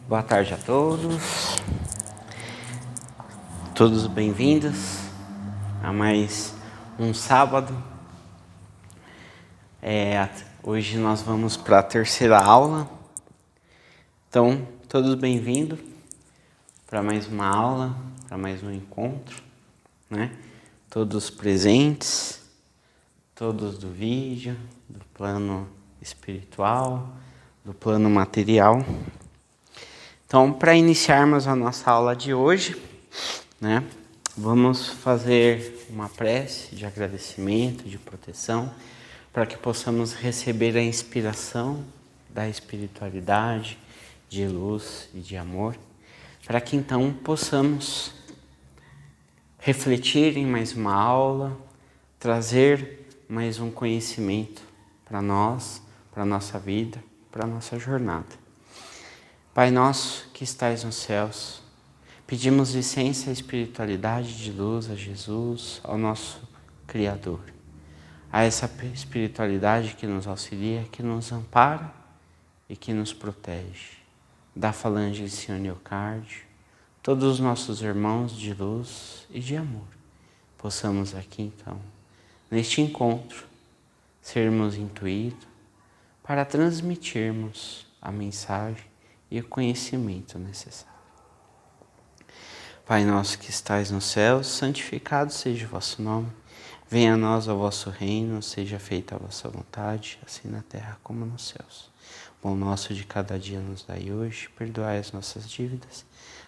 Boa tarde a todos bem-vindos a mais um sábado. Hoje nós vamos para a terceira aula, então todos bem-vindos para mais uma aula, para mais um encontro, né? Todos presentes, todos do vídeo, do plano espiritual, do plano material. Então, para iniciarmos a nossa aula de hoje, né, vamos fazer uma prece de agradecimento, de proteção, para que possamos receber a inspiração da espiritualidade, de luz e de amor, para que então possamos refletir em mais uma aula, trazer mais um conhecimento para nós, para a nossa vida, para a nossa jornada. Pai nosso que estais nos céus, pedimos licença à espiritualidade de luz, a Jesus, ao nosso Criador, a essa espiritualidade que nos auxilia, que nos ampara e que nos protege, da falange de São Leocádio, todos os nossos irmãos de luz e de amor, possamos aqui então, neste encontro, sermos intuídos para transmitirmos a mensagem e o conhecimento necessário. Pai nosso que estais no céu, santificado seja o vosso nome. Venha a nós o vosso reino, seja feita a vossa vontade, assim na terra como nos céus. O pão nosso de cada dia nos dai hoje, perdoai as nossas dívidas,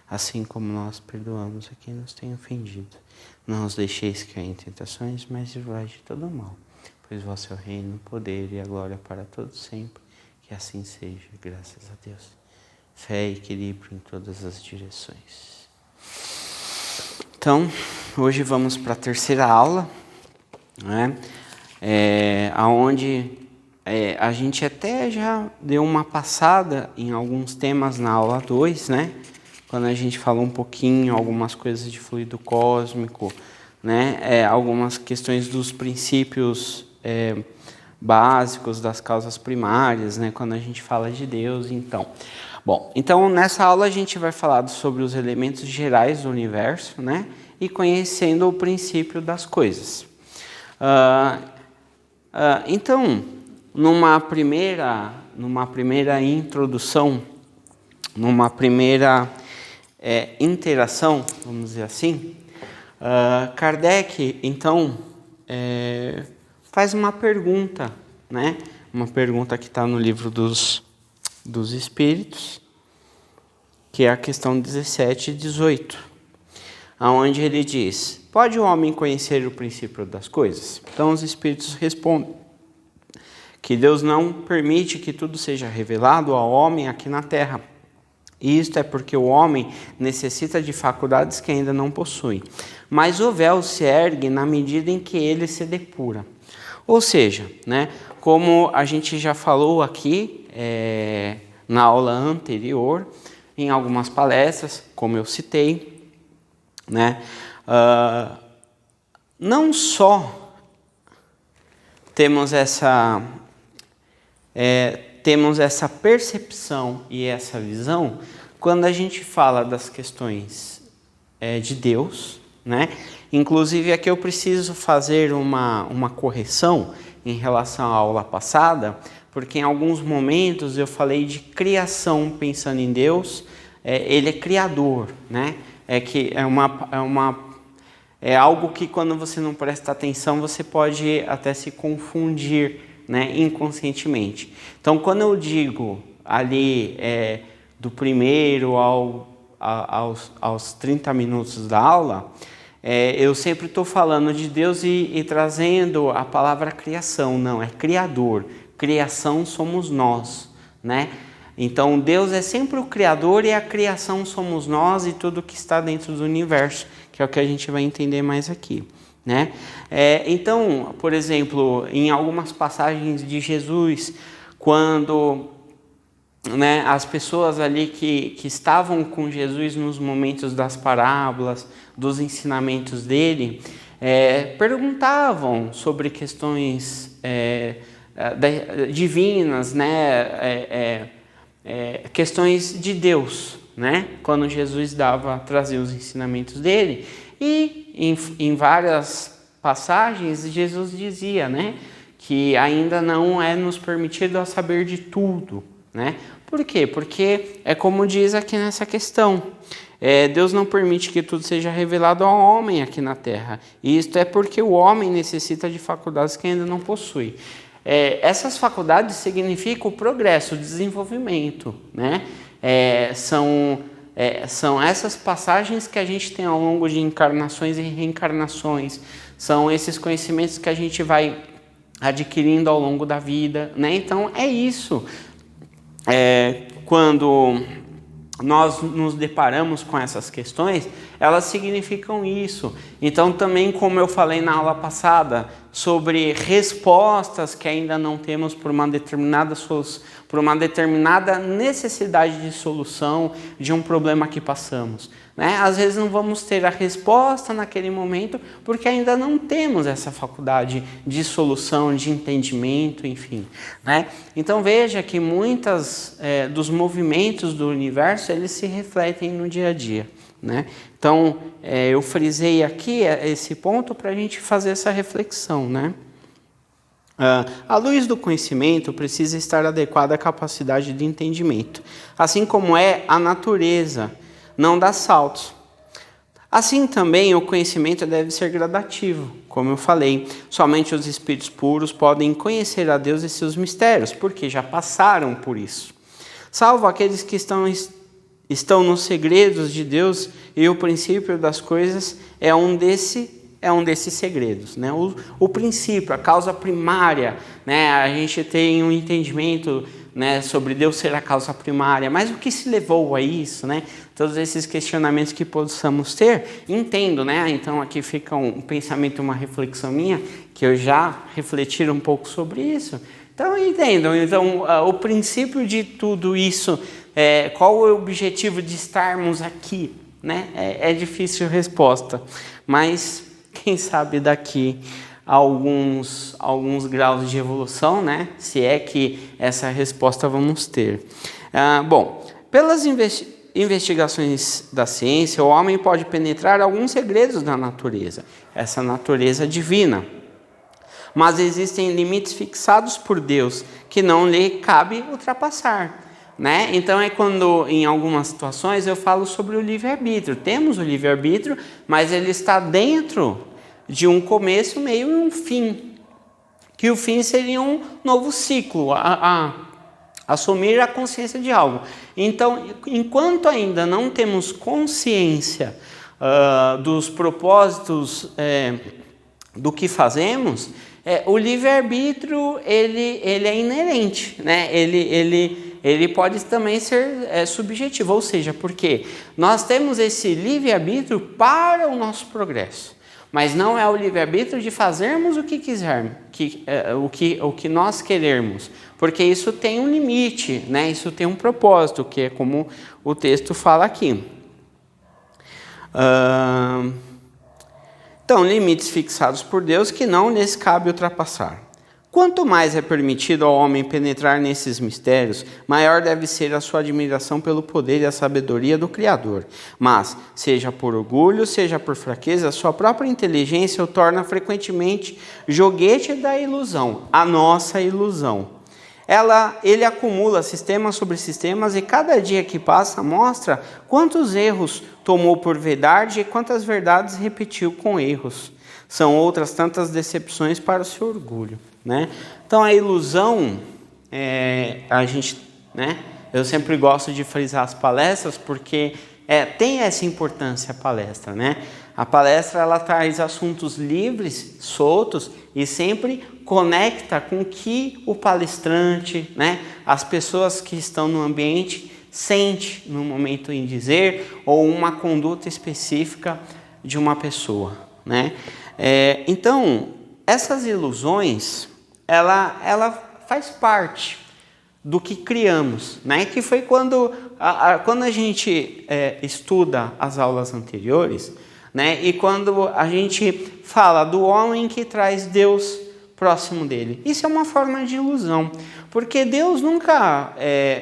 assim como nós perdoamos a quem nos tem ofendido. Não os deixeis cair em tentações, mas livrai de todo o mal. Pois vosso é o reino, o poder e a glória para todos sempre. Que assim seja, graças a Deus. Fé e equilíbrio em todas as direções. Então, hoje vamos para a terceira aula, né? Onde a gente até já deu uma passada em alguns temas na aula 2, né? Quando a gente falou um pouquinho, algumas coisas de fluido cósmico, né? Algumas questões dos princípios básicos das causas primárias, né? Quando a gente fala de Deus, então... Bom, então nessa aula a gente vai falar sobre os elementos gerais do universo, né? E conhecendo o princípio das coisas. Então, numa primeira introdução, numa primeira interação, vamos dizer assim, Kardec, então, faz uma pergunta, né? Uma pergunta que está no livro dos Espíritos, que é a questão 17 e 18, onde ele diz: pode o homem conhecer o princípio das coisas? Então os Espíritos respondem que Deus não permite que tudo seja revelado ao homem aqui na Terra. E isto é porque o homem necessita de faculdades que ainda não possui. Mas o véu se ergue na medida em que ele se depura. Ou seja, né, como a gente já falou aqui na aula anterior, em algumas palestras, como eu citei, né, não só temos essa percepção e essa visão quando a gente fala das questões de Deus, né? Inclusive aqui eu preciso fazer uma correção em relação à aula passada, porque em alguns momentos eu falei de criação pensando em Deus. Ele é criador, né? É algo que quando você não presta atenção você pode até se confundir, né, inconscientemente. Então quando eu digo ali do primeiro aos 30 minutos da aula, eu sempre estou falando de Deus e trazendo a palavra criação. Não, é criador. Criação somos nós, né? Então Deus é sempre o criador e a criação somos nós e tudo que está dentro do universo, que é o que a gente vai entender mais aqui, né? Então, por exemplo, em algumas passagens de Jesus, quando, né, as pessoas ali que estavam com Jesus nos momentos das parábolas, dos ensinamentos dele, perguntavam sobre questões divinas, né? Questões de Deus, né? Quando Jesus trazia os ensinamentos dele, e em várias passagens Jesus dizia, né, que ainda não é nos permitido a saber de tudo, né? Por quê? Porque é como diz aqui nessa questão, Deus não permite que tudo seja revelado ao homem aqui na terra, e isto é porque o homem necessita de faculdades que ainda não possui. Essas faculdades significam o progresso, o desenvolvimento, né? São essas passagens que a gente tem ao longo de encarnações e reencarnações, são esses conhecimentos que a gente vai adquirindo ao longo da vida, né? Então é isso. Quando nós nos deparamos com essas questões, elas significam isso. Então também, como eu falei na aula passada, sobre respostas que ainda não temos por uma determinada necessidade de solução de um problema que passamos, né? Às vezes não vamos ter a resposta naquele momento porque ainda não temos essa faculdade de solução, de entendimento, enfim, né? Então veja que muitas dos movimentos do universo, eles se refletem no dia a dia, né? Então eu frisei aqui esse ponto para a gente fazer essa reflexão, né? A luz do conhecimento precisa estar adequada à capacidade de entendimento, assim como é a natureza, não dá saltos. Assim também o conhecimento deve ser gradativo, como eu falei. Somente os espíritos puros podem conhecer a Deus e seus mistérios, porque já passaram por isso. Salvo aqueles que estão nos segredos de Deus, e o princípio das coisas é um desses segredos, né? O princípio, a causa primária, né? A gente tem um entendimento, né, sobre Deus ser a causa primária, mas o que se levou a isso, né? Todos esses questionamentos que possamos ter, entendo, né? Então aqui fica um pensamento, uma reflexão minha, que eu já refleti um pouco sobre isso. Então entendam, o princípio de tudo isso, qual é o objetivo de estarmos aqui, né? É difícil a resposta, mas quem sabe daqui a alguns graus de evolução, né? Se é que essa resposta vamos ter. Bom, pelas investigações da ciência, o homem pode penetrar alguns segredos da natureza, essa natureza divina. Mas existem limites fixados por Deus que não lhe cabe ultrapassar, né? Então é quando em algumas situações eu falo sobre o livre-arbítrio. Temos o livre-arbítrio, mas ele está dentro de um começo, meio e um fim. Que o fim seria um novo ciclo, assumir a consciência de algo. Então, enquanto ainda não temos consciência dos propósitos do que fazemos, o livre-arbítrio ele é inerente, né? Ele pode também ser subjetivo, ou seja, porque nós temos esse livre-arbítrio para o nosso progresso, mas não é o livre-arbítrio de fazermos o que quisermos, o que nós queremos, porque isso tem um limite, né? Isso tem um propósito, que é como o texto fala aqui. Então, limites fixados por Deus que não lhes cabe ultrapassar. Quanto mais é permitido ao homem penetrar nesses mistérios, maior deve ser a sua admiração pelo poder e a sabedoria do Criador. Mas, seja por orgulho, seja por fraqueza, sua própria inteligência o torna frequentemente joguete da ilusão, a nossa ilusão. Ele acumula sistemas sobre sistemas e cada dia que passa mostra quantos erros tomou por verdade e quantas verdades repetiu com erros. São outras tantas decepções para o seu orgulho, né? Então a ilusão, eu sempre gosto de frisar as palestras porque tem essa importância a palestra, né? A palestra ela traz assuntos livres, soltos e sempre conecta com o que o palestrante, né, as pessoas que estão no ambiente sente no momento em dizer ou uma conduta específica de uma pessoa, né? Então essas ilusões ela faz parte do que criamos, né? Que foi quando a gente estuda as aulas anteriores, né? E quando a gente fala do homem que traz Deus próximo dele. Isso é uma forma de ilusão, porque Deus nunca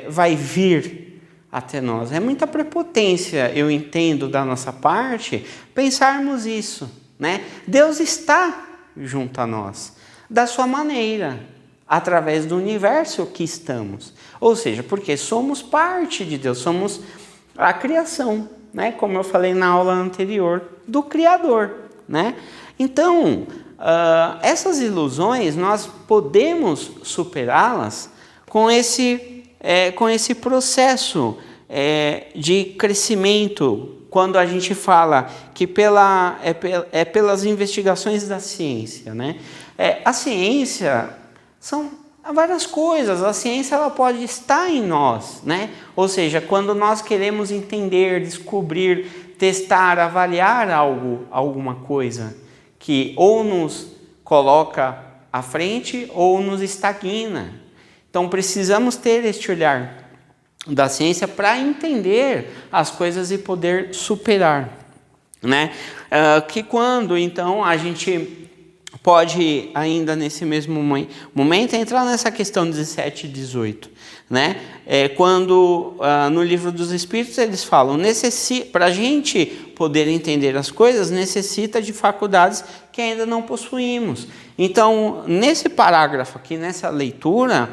vai vir até nós. É muita prepotência, eu entendo, da nossa parte, pensarmos isso, né? Deus está junto a nós, da sua maneira, através do universo que estamos. Ou seja, porque somos parte de Deus, somos a criação, né? Como eu falei na aula anterior, do Criador, né? Então, essas ilusões, nós podemos superá-las com esse processo de crescimento, quando a gente fala que pelas investigações da ciência, né? A ciência são várias coisas. A ciência, ela pode estar em nós, né? Ou seja, quando nós queremos entender, descobrir, testar, avaliar alguma coisa que ou nos coloca à frente ou nos estagna. Então precisamos ter este olhar da ciência para entender as coisas e poder superar, né? Que quando então a gente pode ainda nesse mesmo momento entrar nessa questão 17 e 18, né? Quando no livro dos Espíritos eles falam, para a gente poder entender as coisas, necessita de faculdades que ainda não possuímos. Então, nesse parágrafo aqui, nessa leitura,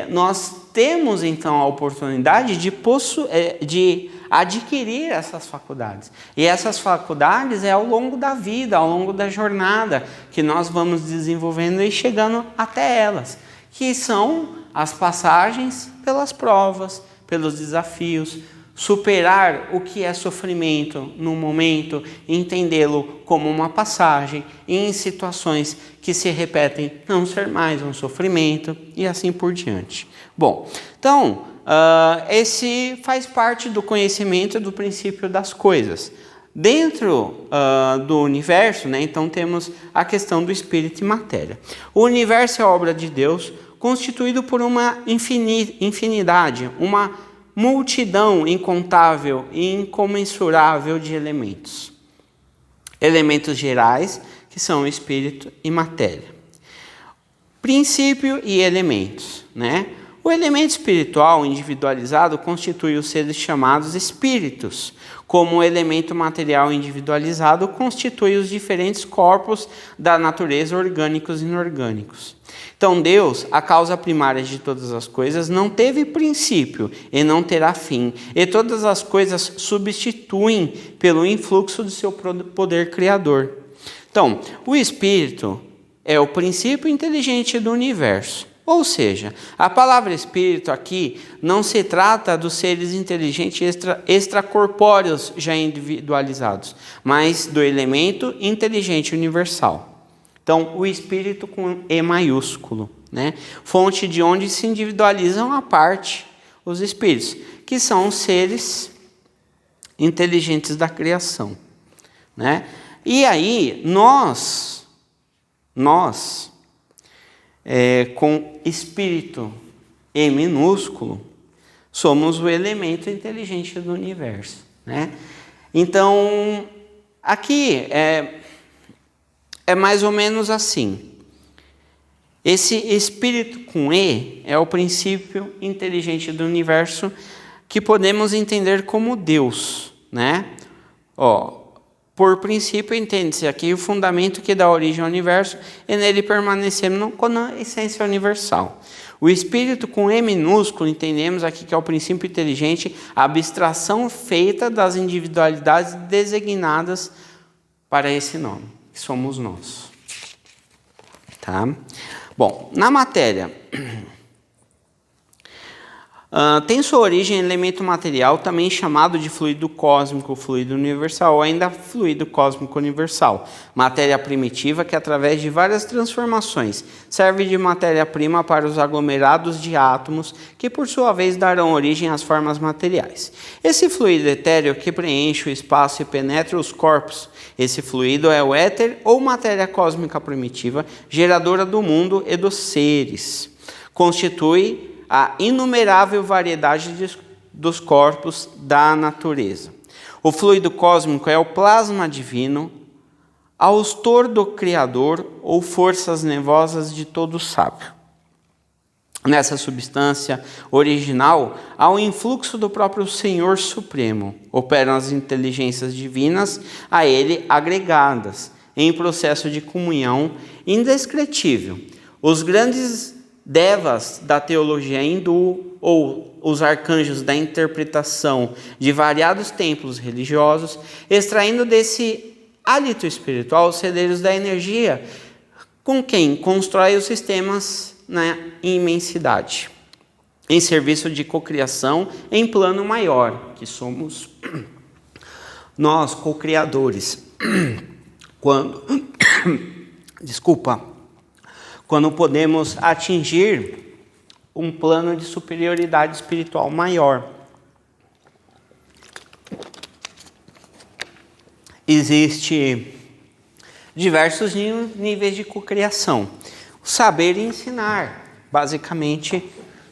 nós temos então a oportunidade de adquirir essas faculdades. E essas faculdades ao longo da vida, ao longo da jornada, que nós vamos desenvolvendo e chegando até elas, que são as passagens pelas provas, pelos desafios, superar o que é sofrimento no momento, entendê-lo como uma passagem, e em situações que se repetem não ser mais um sofrimento, e assim por diante. Bom, então, esse faz parte do conhecimento do princípio das coisas. Dentro do universo, né, então temos a questão do espírito e matéria. O universo é obra de Deus, constituído por uma infinidade, uma multidão incontável e incomensurável de elementos. Elementos gerais, que são espírito e matéria. Princípio e elementos, né? O elemento espiritual individualizado constitui os seres chamados espíritos, como o elemento material individualizado constitui os diferentes corpos da natureza, orgânicos e inorgânicos. Então Deus, a causa primária de todas as coisas, não teve princípio e não terá fim, e todas as coisas substituem pelo influxo do seu poder criador. Então, o espírito é o princípio inteligente do universo. Ou seja, a palavra espírito aqui não se trata dos seres inteligentes extracorpóreos já individualizados, mas do elemento inteligente universal. Então, o espírito com E maiúsculo, né? Fonte de onde se individualizam a parte os espíritos, que são os seres inteligentes da criação, né? E aí, nós com espírito E minúsculo, somos o elemento inteligente do universo, né? Então, aqui é mais ou menos assim. Esse espírito com E é o princípio inteligente do universo, que podemos entender como Deus, né? Por princípio, entende-se aqui o fundamento que dá origem ao universo, e nele permanecemos como a essência universal. O espírito com E minúsculo, entendemos aqui que é o princípio inteligente, a abstração feita das individualidades designadas para esse nome, que somos nós. Tá? Bom, na matéria, tem sua origem em elemento material, também chamado de fluido cósmico, fluido universal, ou ainda fluido cósmico universal. Matéria primitiva que, através de várias transformações, serve de matéria-prima para os aglomerados de átomos, que por sua vez darão origem às formas materiais. Esse fluido etéreo que preenche o espaço e penetra os corpos, esse fluido é o éter ou matéria cósmica primitiva, geradora do mundo e dos seres. Constitui a inumerável variedade dos corpos da natureza. O fluido cósmico é o plasma divino, austor do Criador ou forças nervosas de todo sábio. Nessa substância original, há um influxo do próprio Senhor Supremo. Operam as inteligências divinas a ele agregadas, em processo de comunhão indescritível. Os grandes devas da teologia hindu, ou os arcanjos da interpretação de variados templos religiosos, extraindo desse hálito espiritual os celeiros da energia, com quem constrói os sistemas na imensidade, em serviço de cocriação em plano maior, que somos nós, cocriadores. Quando podemos atingir um plano de superioridade espiritual maior. Existem diversos níveis de cocriação. O saber ensinar, basicamente,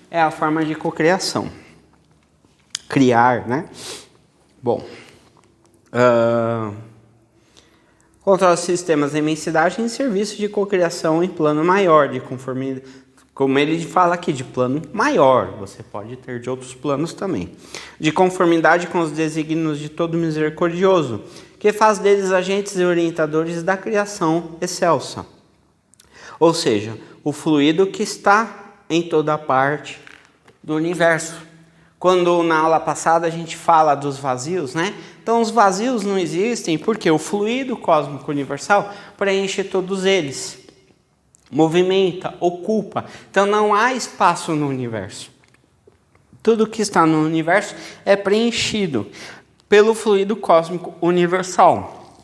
é a forma de cocriação. Criar, né? Bom. Controla os sistemas de imensidade em serviço de cocriação em plano maior, de conformidade, como ele fala aqui, de plano maior. Você pode ter de outros planos também. De conformidade com os desígnios de todo misericordioso, que faz deles agentes e orientadores da criação excelsa. Ou seja, o fluido que está em toda parte do universo. Quando na aula passada a gente fala dos vazios, né? Então os vazios não existem porque o fluido cósmico universal preenche todos eles. Movimenta, ocupa. Então não há espaço no universo. Tudo que está no universo é preenchido pelo fluido cósmico universal.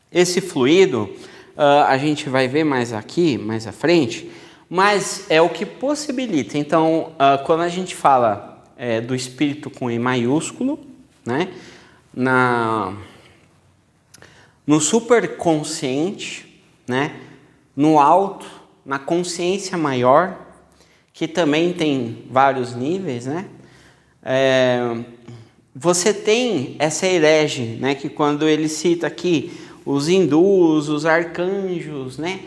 Esse fluido, a gente vai ver mais aqui, mais à frente, mas é o que possibilita. Então, quando a gente fala do espírito com E maiúsculo, né, no superconsciente, né, no alto, na consciência maior, que também tem vários níveis, né, você tem essa herege, né, que quando ele cita aqui os hindus, os arcanjos, né,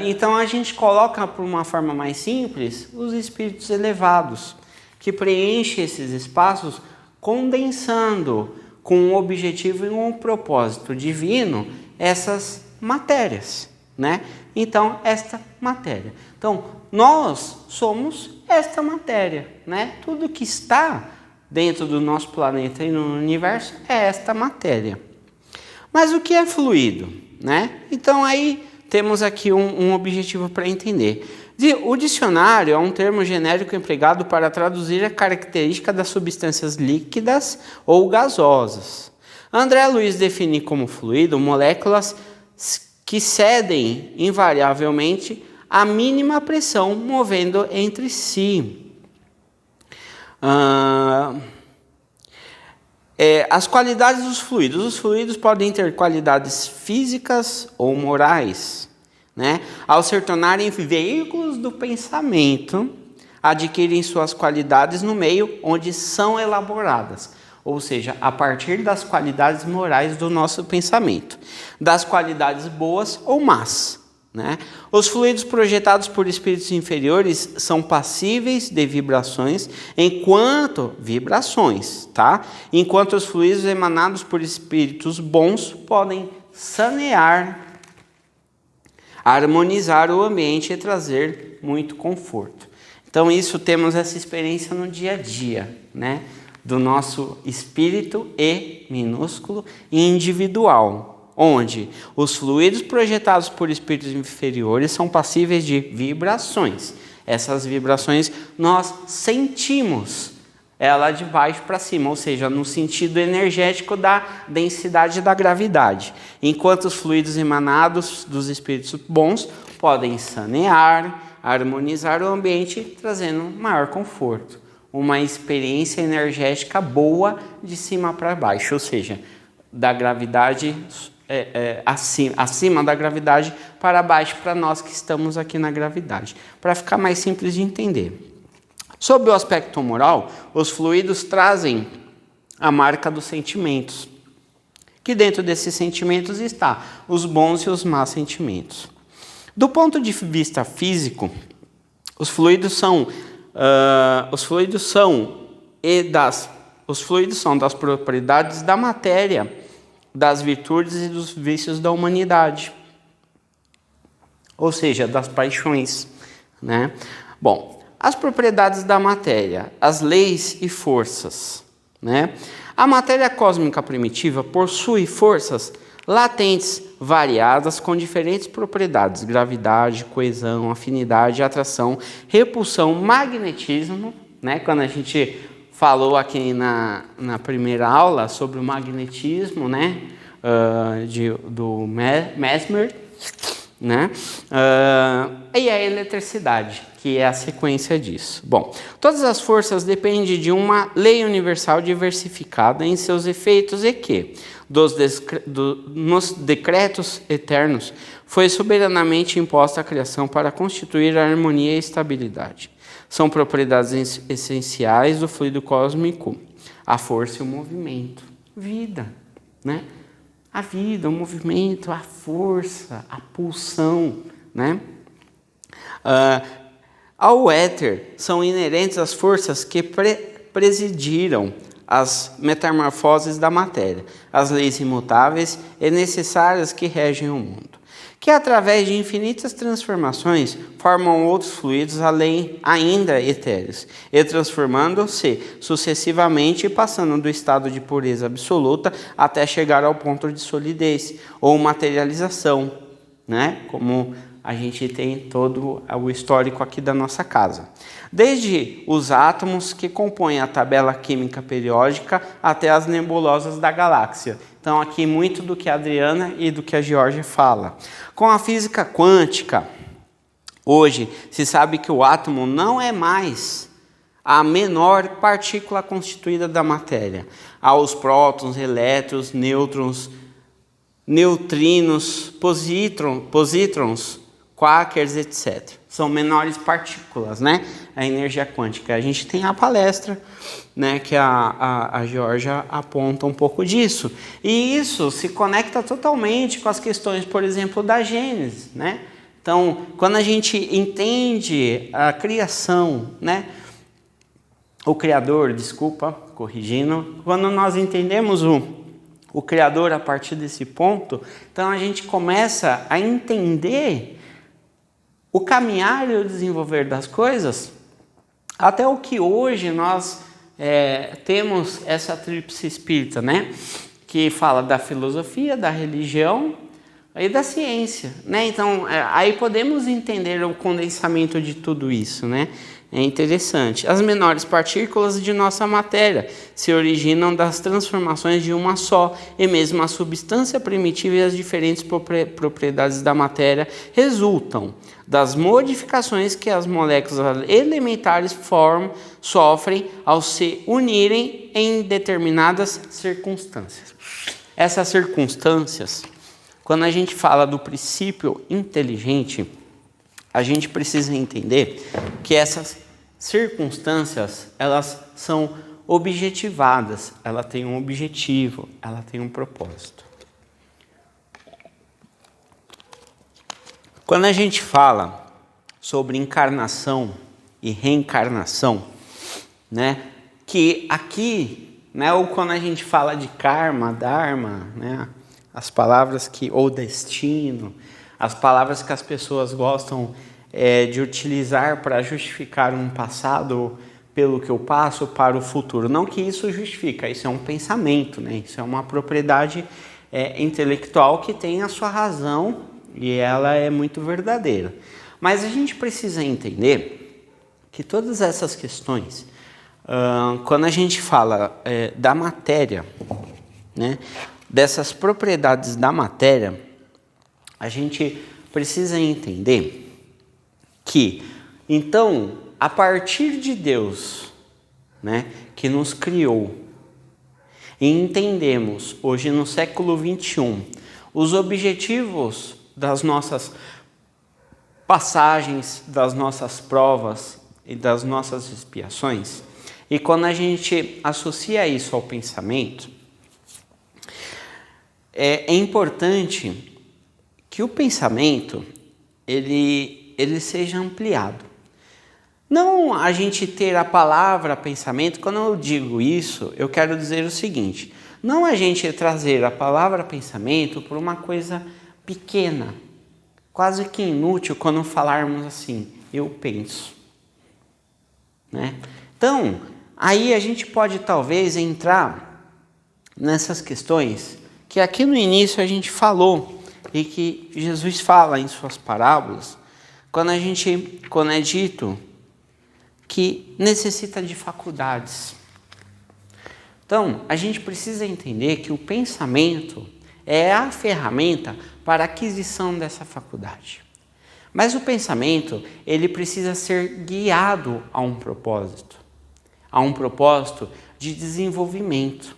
então a gente coloca por uma forma mais simples os espíritos elevados, que preenchem esses espaços condensando com um objetivo e um propósito divino essas matérias, né? Então, esta matéria. Então, nós somos esta matéria, né? Tudo que está dentro do nosso planeta e no universo é esta matéria. Mas o que é fluido, né? Então, aí temos aqui um objetivo para entender. O dicionário é um termo genérico empregado para traduzir a característica das substâncias líquidas ou gasosas. André Luiz define como fluido moléculas que cedem invariavelmente à mínima pressão, movendo entre si. As qualidades dos fluidos. Os fluidos podem ter qualidades físicas ou morais, né? Ao se tornarem veículos do pensamento, adquirem suas qualidades no meio onde são elaboradas, ou seja, a partir das qualidades morais do nosso pensamento, das qualidades boas ou más, né? Os fluidos projetados por espíritos inferiores são passíveis de vibrações, enquanto os fluidos emanados por espíritos bons podem sanear, harmonizar o ambiente e trazer muito conforto. Então, temos essa experiência no dia a dia, né? Do nosso espírito E minúsculo e individual, onde os fluidos projetados por espíritos inferiores são passíveis de vibrações. Essas vibrações nós sentimos ela de baixo para cima, ou seja, no sentido energético da densidade da gravidade. Enquanto os fluidos emanados dos espíritos bons podem sanear, harmonizar o ambiente, trazendo maior conforto. Uma experiência energética boa de cima para baixo, ou seja, da gravidade acima da gravidade para baixo para nós que estamos aqui na gravidade, para ficar mais simples de entender. Sob o aspecto moral, os fluidos trazem a marca dos sentimentos, que dentro desses sentimentos está os bons e os maus sentimentos. Do ponto de vista físico, os fluidos são das propriedades da matéria, das virtudes e dos vícios da humanidade, ou seja, das paixões, né? Bom, as propriedades da matéria, as leis e forças, né? A matéria cósmica primitiva possui forças latentes, variadas, com diferentes propriedades: gravidade, coesão, afinidade, atração, repulsão, magnetismo, né? Quando a gente falou aqui na primeira aula sobre o magnetismo, né? Do Mesmer, né? E a eletricidade, que é a sequência disso. Bom, todas as forças dependem de uma lei universal diversificada em seus efeitos e que, nos decretos eternos, foi soberanamente imposta a criação para constituir a harmonia e estabilidade. São propriedades essenciais do fluido cósmico: a força e o movimento. Vida, né? A vida, o movimento, a força, a pulsão, né? Ao éter são inerentes as forças que presidiram as metamorfoses da matéria, as leis imutáveis e necessárias que regem o mundo, que através de infinitas transformações formam outros fluidos além ainda etéreos, e transformando-se sucessivamente, passando do estado de pureza absoluta até chegar ao ponto de solidez ou materialização, né? Como a gente tem todo o histórico aqui da nossa casa. Desde os átomos que compõem a tabela química periódica até as nebulosas da galáxia. Então aqui muito do que a Adriana e do que a Georgia fala. Com a física quântica, hoje se sabe que o átomo não é mais a menor partícula constituída da matéria. Há os prótons, elétrons, nêutrons, neutrinos, positrons, quarks, etc. São menores partículas, né? A energia quântica. A gente tem a palestra, né, que a Georgia aponta um pouco disso. E isso se conecta totalmente com as questões, por exemplo, da Gênesis, né? Então, quando a gente entende a criação, né? O Criador, desculpa, corrigindo. Quando nós entendemos o Criador a partir desse ponto, então a gente começa a entender o caminhar e o desenvolver das coisas, até o que hoje nós temos essa tríplice espírita, né? Que fala da filosofia, da religião e da ciência, né? Então, aí podemos entender o condensamento de tudo isso, né? É interessante. As menores partículas de nossa matéria se originam das transformações de uma só, e mesmo a substância primitiva e as diferentes propriedades da matéria resultam das modificações que as moléculas elementares sofrem ao se unirem em determinadas circunstâncias. Essas circunstâncias, quando a gente fala do princípio inteligente, a gente precisa entender que essas circunstâncias, elas são objetivadas, ela tem um objetivo, ela tem um propósito. Quando a gente fala sobre encarnação e reencarnação, né, que aqui, né, ou quando a gente fala de karma, dharma, né, as palavras ou destino, as palavras que as pessoas gostam de utilizar para justificar um passado pelo que eu passo para o futuro. Não que isso justifica, isso é um pensamento, né? Isso é uma propriedade intelectual que tem a sua razão e ela é muito verdadeira. Mas a gente precisa entender que todas essas questões, quando a gente fala da matéria, né, dessas propriedades da matéria, a gente precisa entender que, então, a partir de Deus, né, que nos criou, e entendemos hoje no século 21 os objetivos das nossas passagens, das nossas provas e das nossas expiações, e quando a gente associa isso ao pensamento, é importante que o pensamento ele seja ampliado. Não a gente ter a palavra pensamento. Quando eu digo isso, eu quero dizer o seguinte: não a gente trazer a palavra pensamento por uma coisa pequena, quase que inútil, quando falarmos assim, eu penso, né? Então, aí a gente pode talvez entrar nessas questões que aqui no início a gente falou e que Jesus fala em suas parábolas, quando é dito que necessita de faculdades. Então, a gente precisa entender que o pensamento é a ferramenta para a aquisição dessa faculdade. Mas o pensamento, ele precisa ser guiado a um propósito de desenvolvimento.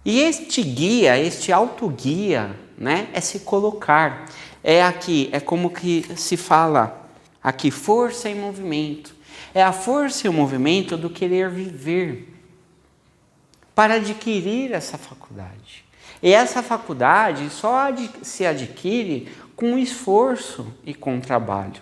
E este guia, este autoguia, né, é se colocar. É como que se fala aqui, força e movimento. É a força e o movimento do querer viver para adquirir essa faculdade. E essa faculdade só se adquire com esforço e com trabalho.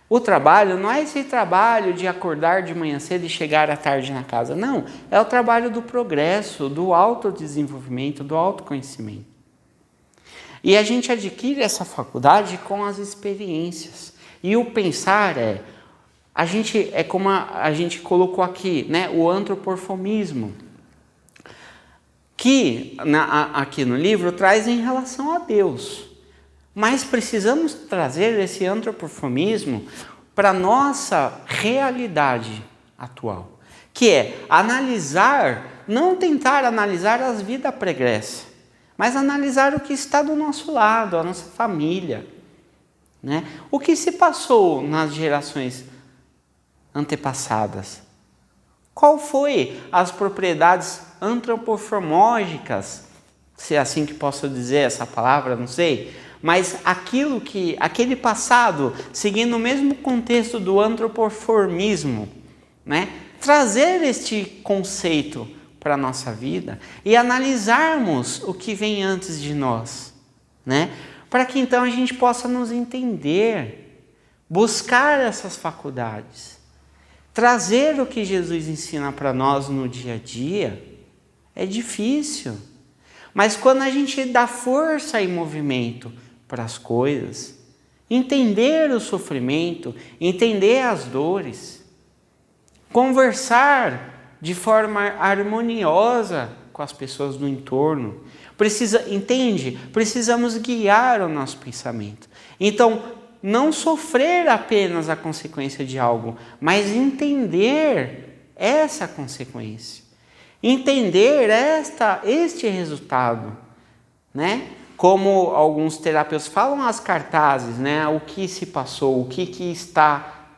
O trabalho não é esse trabalho de acordar de manhã cedo e chegar à tarde na casa. Não, é o trabalho do progresso, do autodesenvolvimento, do autoconhecimento. E a gente adquire essa faculdade com as experiências. E o pensar é como a gente colocou aqui, né, o antropomorfismo, que aqui no livro traz em relação a Deus. Mas precisamos trazer esse antropomorfismo para a nossa realidade atual, que é analisar, não tentar analisar as vidas pregressas, mas analisar o que está do nosso lado, a nossa família, né? O que se passou nas gerações antepassadas? Qual foi as propriedades antropomórficas, se é assim que posso dizer essa palavra, não sei, mas aquele passado, seguindo o mesmo contexto do antropomorfismo, né? Trazer este conceito para a nossa vida e analisarmos o que vem antes de nós, né? Para que então a gente possa nos entender, buscar essas faculdades, trazer o que Jesus ensina para nós no dia a dia. É difícil, mas quando a gente dá força e movimento para as coisas, entender o sofrimento, entender as dores, conversar de forma harmoniosa com as pessoas do entorno, precisamos guiar o nosso pensamento. Então, não sofrer apenas a consequência de algo, mas entender essa consequência. Entender este resultado, né? Como alguns terapeutas falam, as cartazes, né? O que se passou, o que está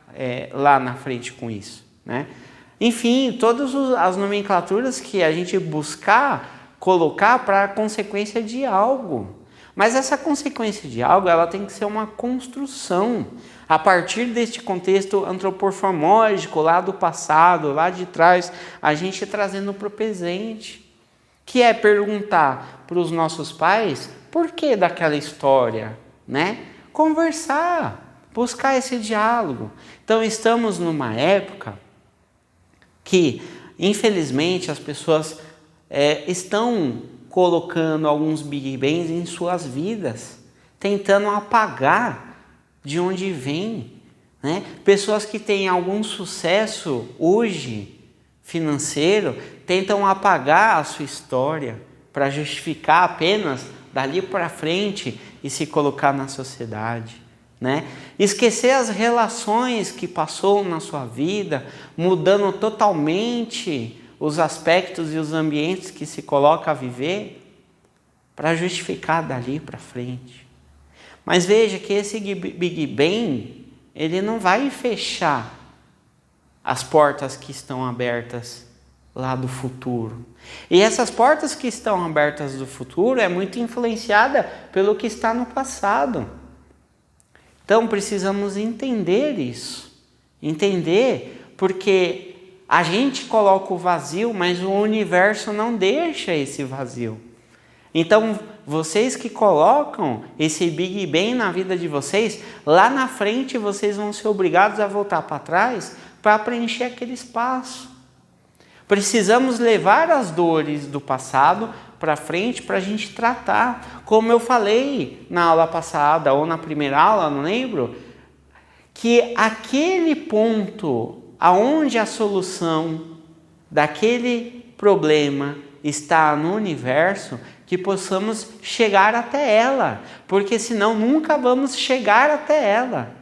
lá na frente com isso, né? Enfim, todas as nomenclaturas que a gente buscar colocar para a consequência de algo. Mas essa consequência de algo, ela tem que ser uma construção a partir deste contexto antropomórfico lá do passado, lá de trás, a gente trazendo para o presente, que é perguntar para os nossos pais por que daquela história, né? Conversar, buscar esse diálogo. Então estamos numa época que, infelizmente, as pessoas estão colocando alguns Big Bangs em suas vidas, tentando apagar de onde vem, né? Pessoas que têm algum sucesso hoje financeiro tentam apagar a sua história para justificar apenas dali para frente e se colocar na sociedade, né? Esquecer as relações que passou na sua vida, mudando totalmente os aspectos e os ambientes que se coloca a viver para justificar dali para frente. Mas veja que esse Big Bang, ele não vai fechar as portas que estão abertas lá do futuro. E essas portas que estão abertas do futuro é muito influenciada pelo que está no passado. Então precisamos entender isso. Entender porque a gente coloca o vazio, mas o universo não deixa esse vazio. Então, vocês que colocam esse Big Bang na vida de vocês, lá na frente vocês vão ser obrigados a voltar para trás para preencher aquele espaço. Precisamos levar as dores do passado para frente para a gente tratar. Como eu falei na aula passada ou na primeira aula, não lembro, que aquele ponto aonde a solução daquele problema está no universo, que possamos chegar até ela, porque senão nunca vamos chegar até ela.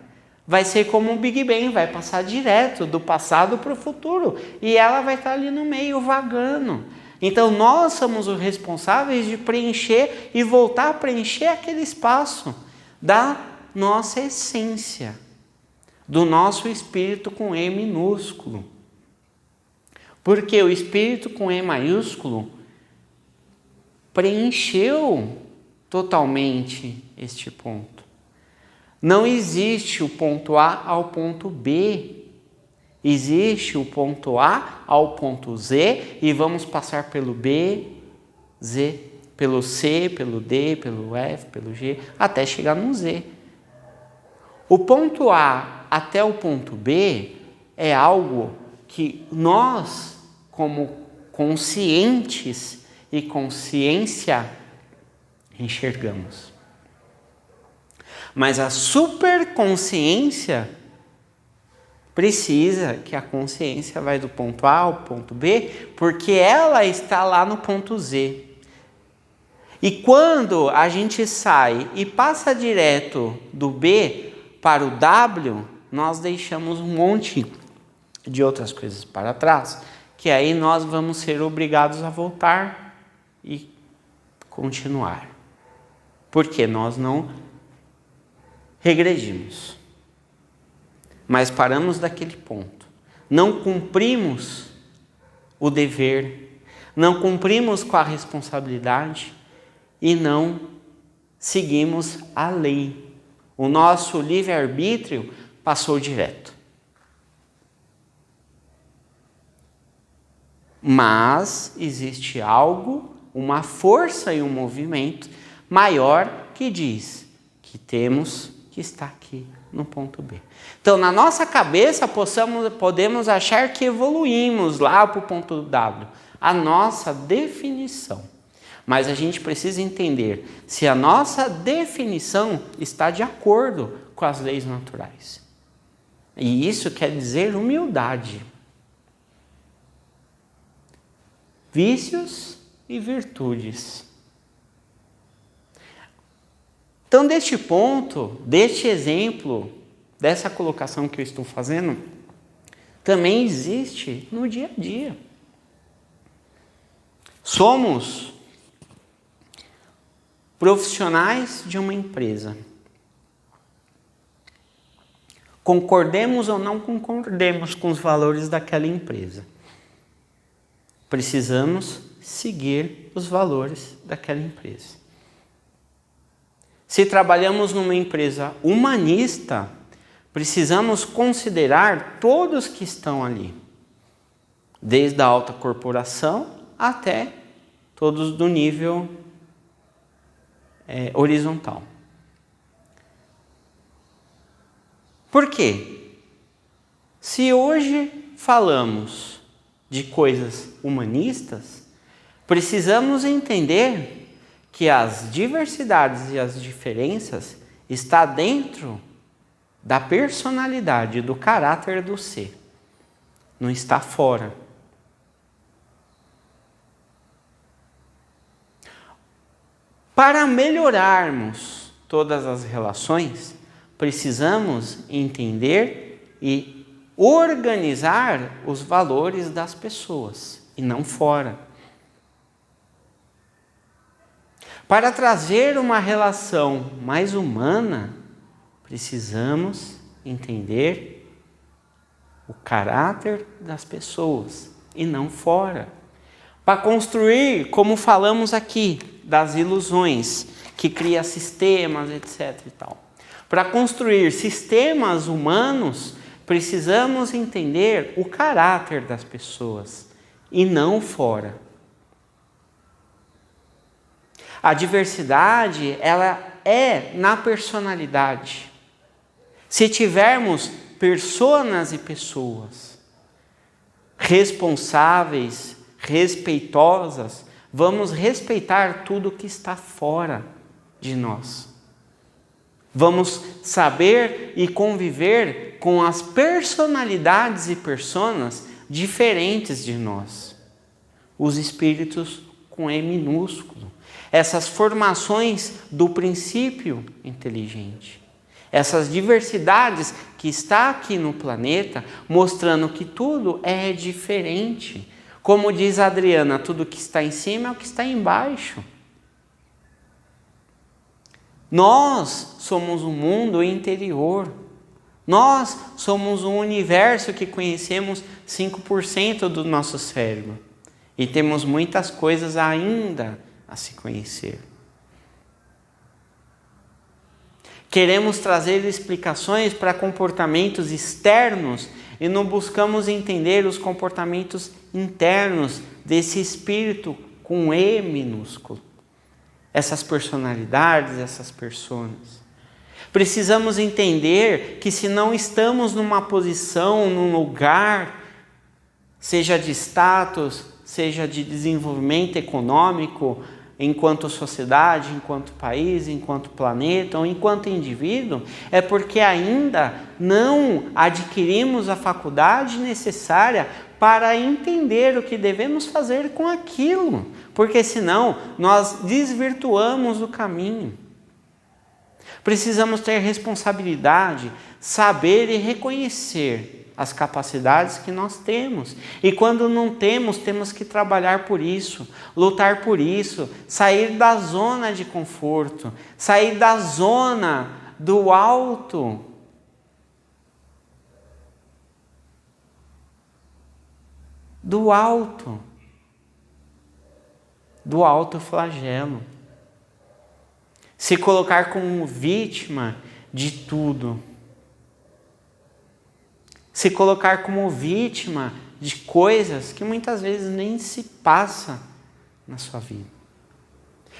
Vai ser como um Big Bang, vai passar direto do passado para o futuro, e ela vai estar ali no meio vagando. Então nós somos os responsáveis de preencher e voltar a preencher aquele espaço da nossa essência, do nosso espírito com E minúsculo. Porque o espírito com E maiúsculo preencheu totalmente este ponto. Não existe o ponto A ao ponto B. Existe o ponto A ao ponto Z e vamos passar pelo B, Z, pelo C, pelo D, pelo F, pelo G, até chegar no Z. O ponto A até o ponto B é algo que nós, como conscientes e consciência, enxergamos. Mas a superconsciência precisa que a consciência vai do ponto A ao ponto B, porque ela está lá no ponto Z. E quando a gente sai e passa direto do B para o W, nós deixamos um monte de outras coisas para trás, que aí nós vamos ser obrigados a voltar e continuar. Porque nós não regredimos, mas paramos daquele ponto. Não cumprimos o dever, não cumprimos com a responsabilidade e não seguimos a lei. O nosso livre-arbítrio passou direto. Mas existe algo, uma força e um movimento maior que diz que temos que estar aqui no ponto B. Então, na nossa cabeça, podemos achar que evoluímos lá para o ponto W, a nossa definição. Mas a gente precisa entender se a nossa definição está de acordo com as leis naturais. E isso quer dizer humildade. Vícios e virtudes. Então, deste ponto, deste exemplo, dessa colocação que eu estou fazendo, também existe no dia a dia. Somos profissionais de uma empresa. Concordemos ou não concordemos com os valores daquela empresa, precisamos seguir os valores daquela empresa. Se trabalhamos numa empresa humanista, precisamos considerar todos que estão ali, desde a alta corporação até todos do nível horizontal. Por quê? Se hoje falamos de coisas humanistas, precisamos entender que as diversidades e as diferenças estão dentro da personalidade, do caráter do ser, não está fora. Para melhorarmos todas as relações, precisamos entender e organizar os valores das pessoas e não fora. Para trazer uma relação mais humana, precisamos entender o caráter das pessoas e não fora. Para construir, como falamos aqui, das ilusões, que cria sistemas, etc. e tal. Para construir sistemas humanos, precisamos entender o caráter das pessoas e não fora. A diversidade, ela é na personalidade. Se tivermos personas e pessoas responsáveis, respeitosas, vamos respeitar tudo que está fora de nós. Vamos saber e conviver com as personalidades e personas diferentes de nós. Os espíritos com E minúsculo. Essas formações do princípio inteligente. Essas diversidades que está aqui no planeta, mostrando que tudo é diferente. Como diz a Adriana, tudo que está em cima é o que está embaixo. Nós somos um mundo interior. Nós somos um universo que conhecemos 5% do nosso cérebro. E temos muitas coisas ainda a se conhecer. Queremos trazer explicações para comportamentos externos e não buscamos entender os comportamentos internos desse espírito com E minúsculo. Essas personalidades, essas personas. Precisamos entender que se não estamos numa posição, num lugar, seja de status, seja de desenvolvimento econômico, enquanto sociedade, enquanto país, enquanto planeta ou enquanto indivíduo, é porque ainda não adquirimos a faculdade necessária para entender o que devemos fazer com aquilo, porque senão nós desvirtuamos o caminho. Precisamos ter responsabilidade, saber e reconhecer as capacidades que nós temos. E quando não temos, temos que trabalhar por isso, lutar por isso, sair da zona de conforto, sair da zona do alto. Do alto flagelo. Se colocar como vítima de tudo. Se colocar como vítima de coisas que muitas vezes nem se passa na sua vida.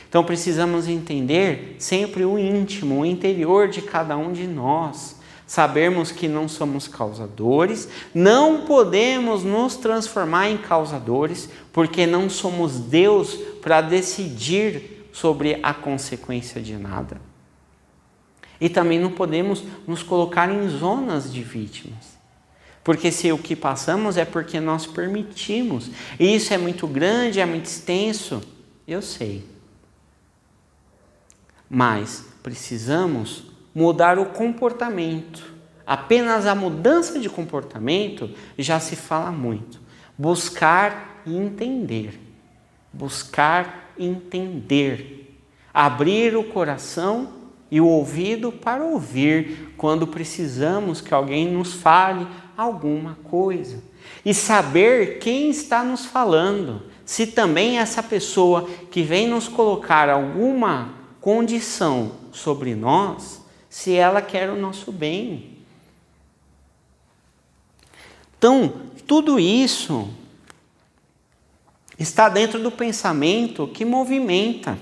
Então precisamos entender sempre o íntimo, o interior de cada um de nós. Sabermos que não somos causadores, não podemos nos transformar em causadores, porque não somos Deus para decidir sobre a consequência de nada. E também não podemos nos colocar em zonas de vítimas. Porque se o que passamos é porque nós permitimos. E isso é muito grande, é muito extenso, eu sei. Mas precisamos mudar o comportamento. Apenas a mudança de comportamento já se fala muito. Buscar e entender. Buscar e entender. Abrir o coração e o ouvido para ouvir quando precisamos que alguém nos fale alguma coisa. E saber quem está nos falando. Se também essa pessoa que vem nos colocar alguma condição sobre nós, se ela quer o nosso bem. Então, tudo isso está dentro do pensamento que movimenta,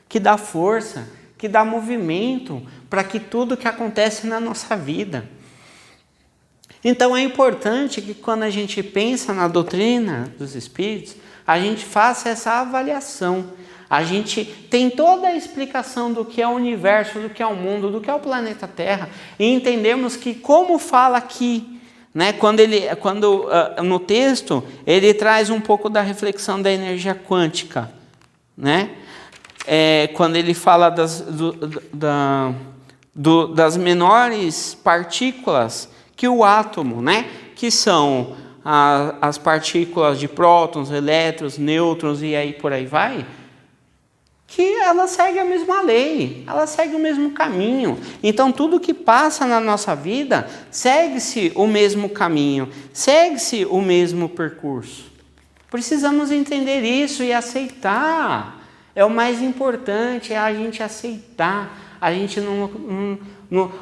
que dá força, que dá movimento para que tudo que acontece na nossa vida. Então é importante que quando a gente pensa na doutrina dos Espíritos, a gente faça essa avaliação. A gente tem toda a explicação do que é o universo, do que é o mundo, do que é o planeta Terra, e entendemos que, como fala aqui, né, quando no texto ele traz um pouco da reflexão da energia quântica, né? Quando ele fala das menores partículas que o átomo, né, que são as partículas de prótons, elétrons, nêutrons e aí por aí vai, que ela segue a mesma lei, ela segue o mesmo caminho. Então tudo que passa na nossa vida segue-se o mesmo caminho, segue-se o mesmo percurso. Precisamos entender isso e aceitar. É o mais importante, é a gente aceitar. A gente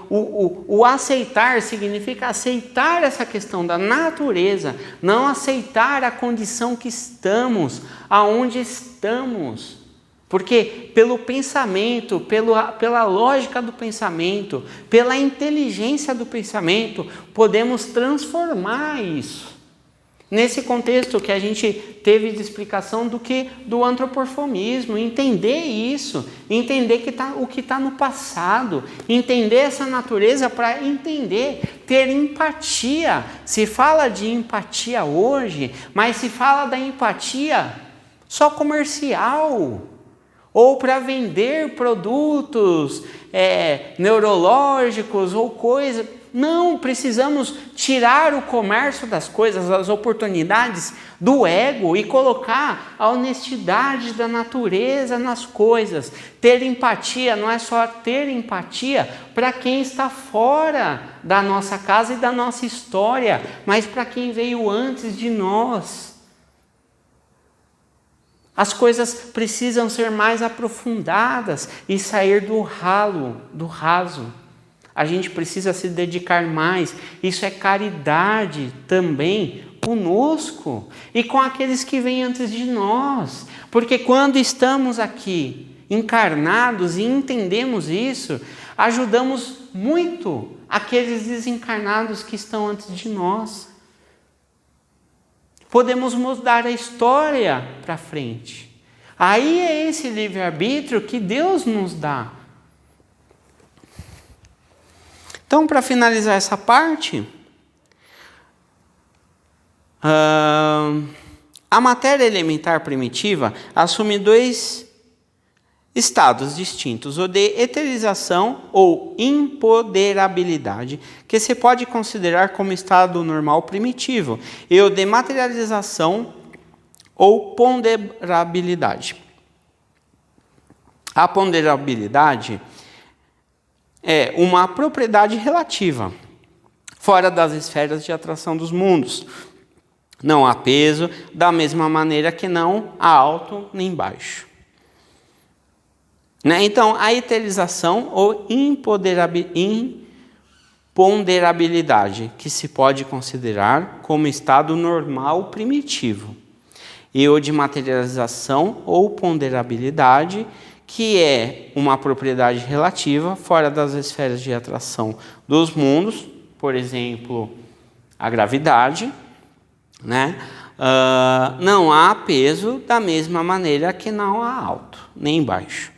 o aceitar significa aceitar essa questão da natureza, não aceitar a condição que estamos, aonde estamos. Porque pelo pensamento, pela lógica do pensamento, pela inteligência do pensamento, podemos transformar isso. Nesse contexto que a gente teve de explicação do antropoformismo, entender isso, entender o que está no passado, entender essa natureza para entender, ter empatia. Se fala de empatia hoje, mas se fala da empatia só comercial, ou para vender produtos neurológicos ou coisas. Não, precisamos tirar o comércio das coisas, as oportunidades do ego e colocar a honestidade da natureza nas coisas. Ter empatia não é só ter empatia para quem está fora da nossa casa e da nossa história, mas para quem veio antes de nós. As coisas precisam ser mais aprofundadas e sair do raso. A gente precisa se dedicar mais. Isso é caridade também conosco e com aqueles que vêm antes de nós. Porque quando estamos aqui encarnados e entendemos isso, ajudamos muito aqueles desencarnados que estão antes de nós. Podemos mudar a história para frente. Aí é esse livre-arbítrio que Deus nos dá. Então, para finalizar essa parte, a matéria elementar primitiva assume dois estados distintos, o de eterização ou empoderabilidade, que se pode considerar como estado normal primitivo, e o de materialização ou ponderabilidade. A ponderabilidade é uma propriedade relativa, fora das esferas de atração dos mundos. Não há peso, da mesma maneira que não há alto nem baixo. Então, a eterização ou imponderabilidade, que se pode considerar como estado normal primitivo. E o de materialização ou ponderabilidade, que é uma propriedade relativa fora das esferas de atração dos mundos, por exemplo, a gravidade, não há peso da mesma maneira que não há alto nem baixo.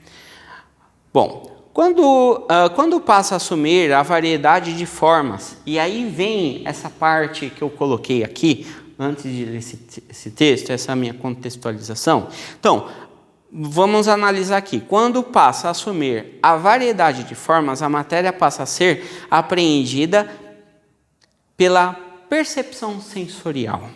Bom, quando passa a assumir a variedade de formas, e aí vem essa parte que eu coloquei aqui, antes de ler esse texto, essa minha contextualização. Então, vamos analisar aqui. Quando passa a assumir a variedade de formas, a matéria passa a ser apreendida pela percepção sensorial.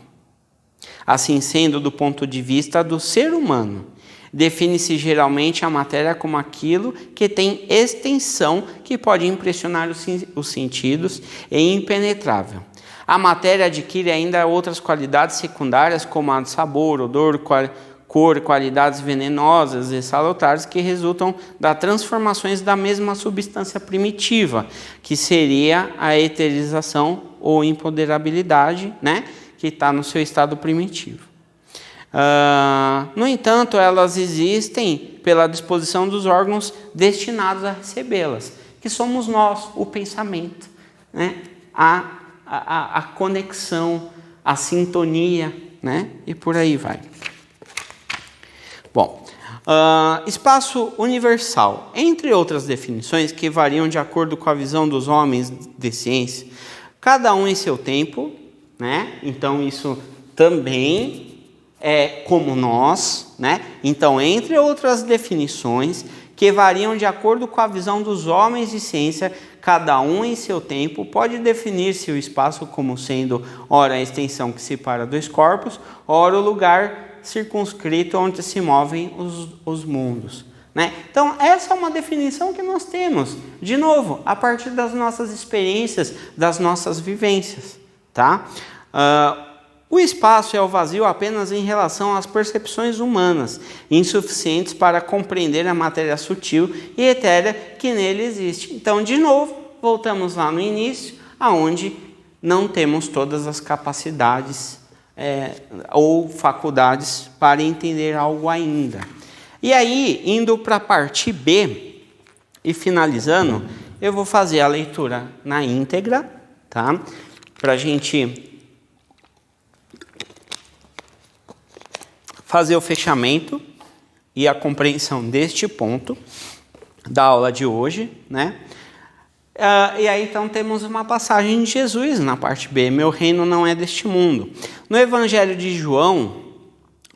Assim sendo, do ponto de vista do ser humano, define-se geralmente a matéria como aquilo que tem extensão, que pode impressionar os sentidos e impenetrável. A matéria adquire ainda outras qualidades secundárias, como a de sabor, odor, cor, qualidades venenosas e salutares, que resultam das transformações da mesma substância primitiva, que seria a eterização ou empoderabilidade, que está no seu estado primitivo. No entanto, elas existem pela disposição dos órgãos destinados a recebê-las, que somos nós, o pensamento, a conexão, a sintonia, e por aí vai. Bom, espaço universal, entre outras definições que variam de acordo com a visão dos homens de ciência, cada um em seu tempo, então isso também é como nós, Então, entre outras definições que variam de acordo com a visão dos homens de ciência, cada um em seu tempo pode definir-se o espaço como sendo, ora, a extensão que separa dois corpos, ora, o lugar circunscrito onde se movem os mundos. Então, essa é uma definição que nós temos, de novo, a partir das nossas experiências, das nossas vivências. O espaço é o vazio apenas em relação às percepções humanas, insuficientes para compreender a matéria sutil e etérea que nele existe. Então, de novo, voltamos lá no início, aonde não temos todas as capacidades ou faculdades para entender algo ainda. E aí, indo para a parte B e finalizando, eu vou fazer a leitura na íntegra, tá? Para a gente fazer o fechamento e a compreensão deste ponto da aula de hoje, né? E aí então temos uma passagem de Jesus na parte B, meu reino não é deste mundo. No Evangelho de João,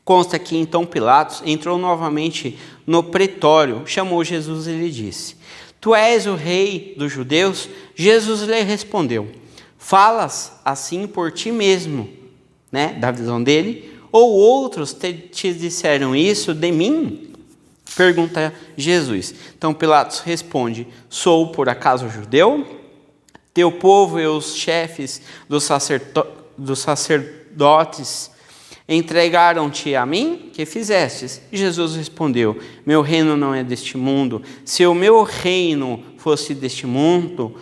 consta que então Pilatos entrou novamente no pretório, chamou Jesus e lhe disse: Tu és o rei dos judeus? Jesus lhe respondeu: Falas assim por ti mesmo, né? Da visão dele, ou outros te disseram isso de mim? Pergunta Jesus. Então Pilatos responde: Sou por acaso judeu? Teu povo e os chefes dos sacerdotes entregaram-te a mim? Que fizestes? Jesus respondeu: Meu reino não é deste mundo. Se o meu reino fosse deste mundo,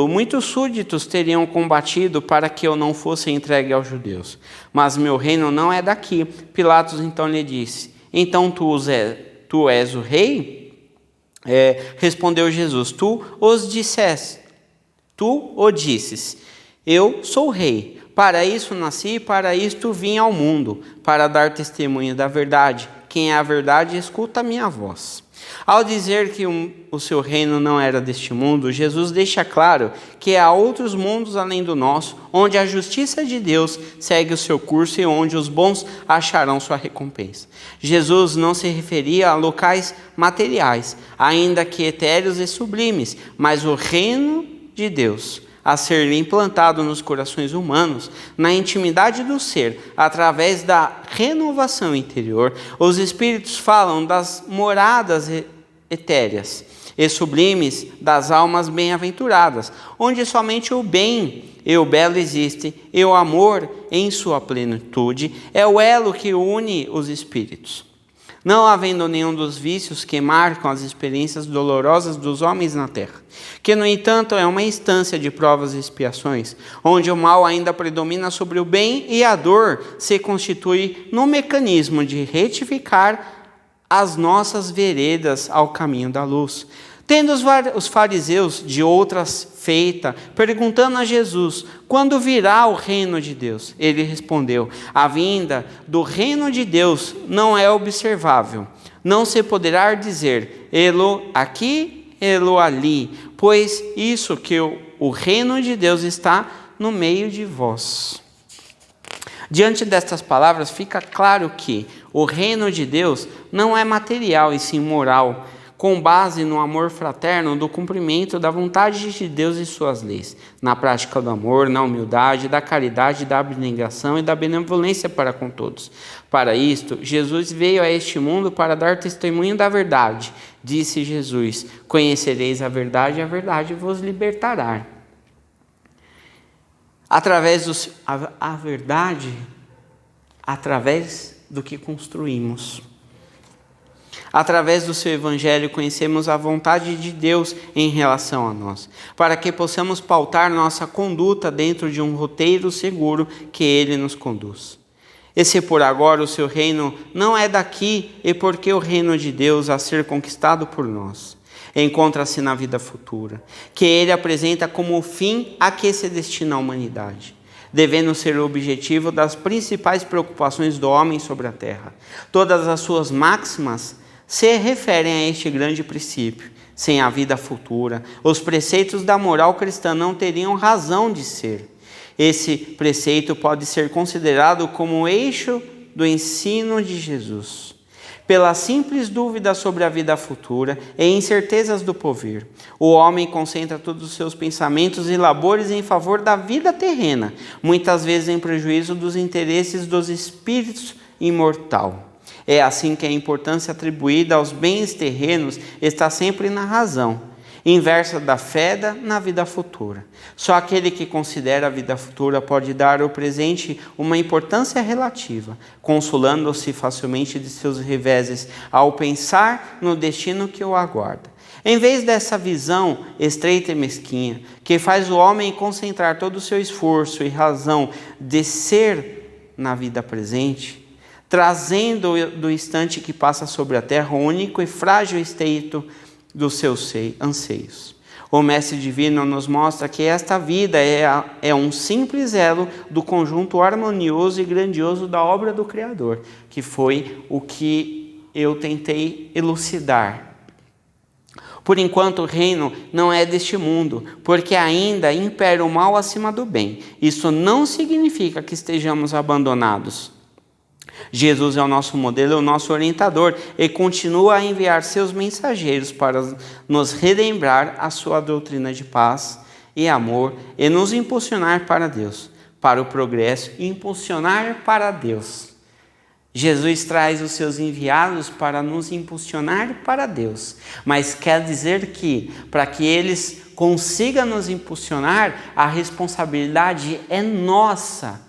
muitos súditos teriam combatido para que eu não fosse entregue aos judeus. Mas meu reino não é daqui. Pilatos então lhe disse: Então tu és o rei? Respondeu Jesus: Tu o disses. Eu sou o rei. Para isso nasci e para isto vim ao mundo, para dar testemunho da verdade. Quem é a verdade, escuta a minha voz. Ao dizer que o seu reino não era deste mundo, Jesus deixa claro que há outros mundos além do nosso, onde a justiça de Deus segue o seu curso e onde os bons acharão sua recompensa. Jesus não se referia a locais materiais, ainda que etéreos e sublimes, mas o reino de Deus a ser implantado nos corações humanos, na intimidade do ser, através da renovação interior. Os Espíritos falam das moradas etéreas e sublimes das almas bem-aventuradas, onde somente o bem e o belo existem, e o amor em sua plenitude é o elo que une os espíritos. Não havendo nenhum dos vícios que marcam as experiências dolorosas dos homens na terra, que, no entanto, é uma instância de provas e expiações, onde o mal ainda predomina sobre o bem e a dor se constitui no mecanismo de retificar as nossas veredas ao caminho da luz. Tendo os fariseus de outras feita, perguntando a Jesus: quando virá o reino de Deus? Ele respondeu: a vinda do reino de Deus não é observável. Não se poderá dizer, elo aqui, elo ali, pois isso que o reino de Deus está no meio de vós. Diante destas palavras, fica claro que o reino de Deus não é material e sim moral, com base no amor fraterno, do cumprimento da vontade de Deus e suas leis, na prática do amor, na humildade, da caridade, da abnegação e da benevolência para com todos. Para isto, Jesus veio a este mundo para dar testemunho da verdade. Disse Jesus: conhecereis a verdade vos libertará. A verdade, através do que construímos. Através do seu evangelho conhecemos a vontade de Deus em relação a nós, para que possamos pautar nossa conduta dentro de um roteiro seguro que Ele nos conduz. E se por agora o seu reino não é daqui, e porque o reino de Deus a ser conquistado por nós encontra-se na vida futura, que Ele apresenta como o fim a que se destina a humanidade, devendo ser o objetivo das principais preocupações do homem sobre a terra. Todas as suas máximas se referem a este grande princípio. Sem a vida futura, os preceitos da moral cristã não teriam razão de ser. Esse preceito pode ser considerado como o eixo do ensino de Jesus. Pela simples dúvida sobre a vida futura e incertezas do porvir, o homem concentra todos os seus pensamentos e labores em favor da vida terrena, muitas vezes em prejuízo dos interesses dos espíritos imortal. É assim que a importância atribuída aos bens terrenos está sempre na razão, inversa da fé na vida futura. Só aquele que considera a vida futura pode dar ao presente uma importância relativa, consolando-se facilmente de seus reveses ao pensar no destino que o aguarda. Em vez dessa visão estreita e mesquinha, que faz o homem concentrar todo o seu esforço e razão de ser na vida presente, trazendo do instante que passa sobre a terra o único e frágil esteito dos seus anseios. O Mestre Divino nos mostra que esta vida é um simples elo do conjunto harmonioso e grandioso da obra do Criador, que foi o que eu tentei elucidar. Por enquanto o reino não é deste mundo, porque ainda impera o mal acima do bem. Isso não significa que estejamos abandonados. Jesus é o nosso modelo, é o nosso orientador e continua a enviar seus mensageiros para nos relembrar a sua doutrina de paz e amor e nos impulsionar para Deus, para o progresso e impulsionar para Deus. Jesus traz os seus enviados para nos impulsionar para Deus, mas quer dizer que, para que eles consigam nos impulsionar, a responsabilidade é nossa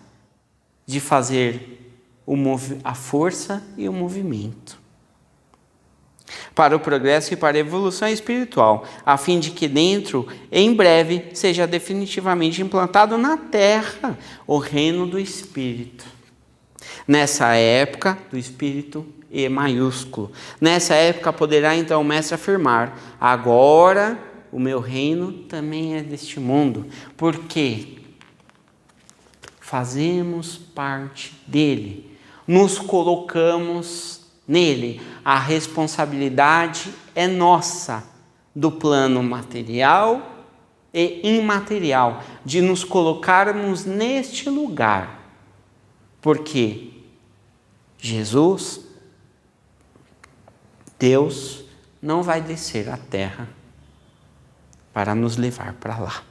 de fazer a força e o movimento. Para o progresso e para a evolução espiritual, a fim de que dentro, em breve, seja definitivamente implantado na terra o reino do Espírito. Nessa época, do Espírito E maiúsculo. Nessa época poderá então o Mestre afirmar: agora o meu reino também é deste mundo, porque fazemos parte dele, nos colocamos nele. A responsabilidade é nossa, do plano material e imaterial, de nos colocarmos neste lugar, porque Jesus, Deus, não vai descer à terra para nos levar para lá.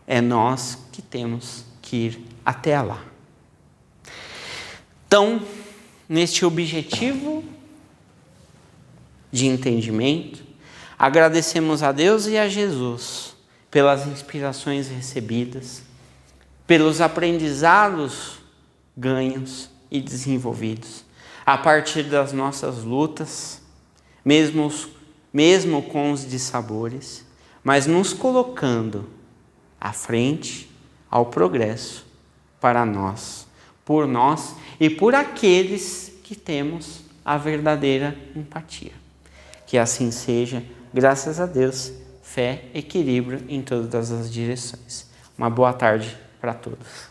É nós que temos que ir até lá. Então, neste objetivo de entendimento, agradecemos a Deus e a Jesus pelas inspirações recebidas, pelos aprendizados ganhos e desenvolvidos, a partir das nossas lutas, mesmo com os dissabores, mas nos colocando à frente ao progresso para nós, por nós e por aqueles que temos a verdadeira empatia. Que assim seja, graças a Deus, fé, equilíbrio em todas as direções. Uma boa tarde para todos.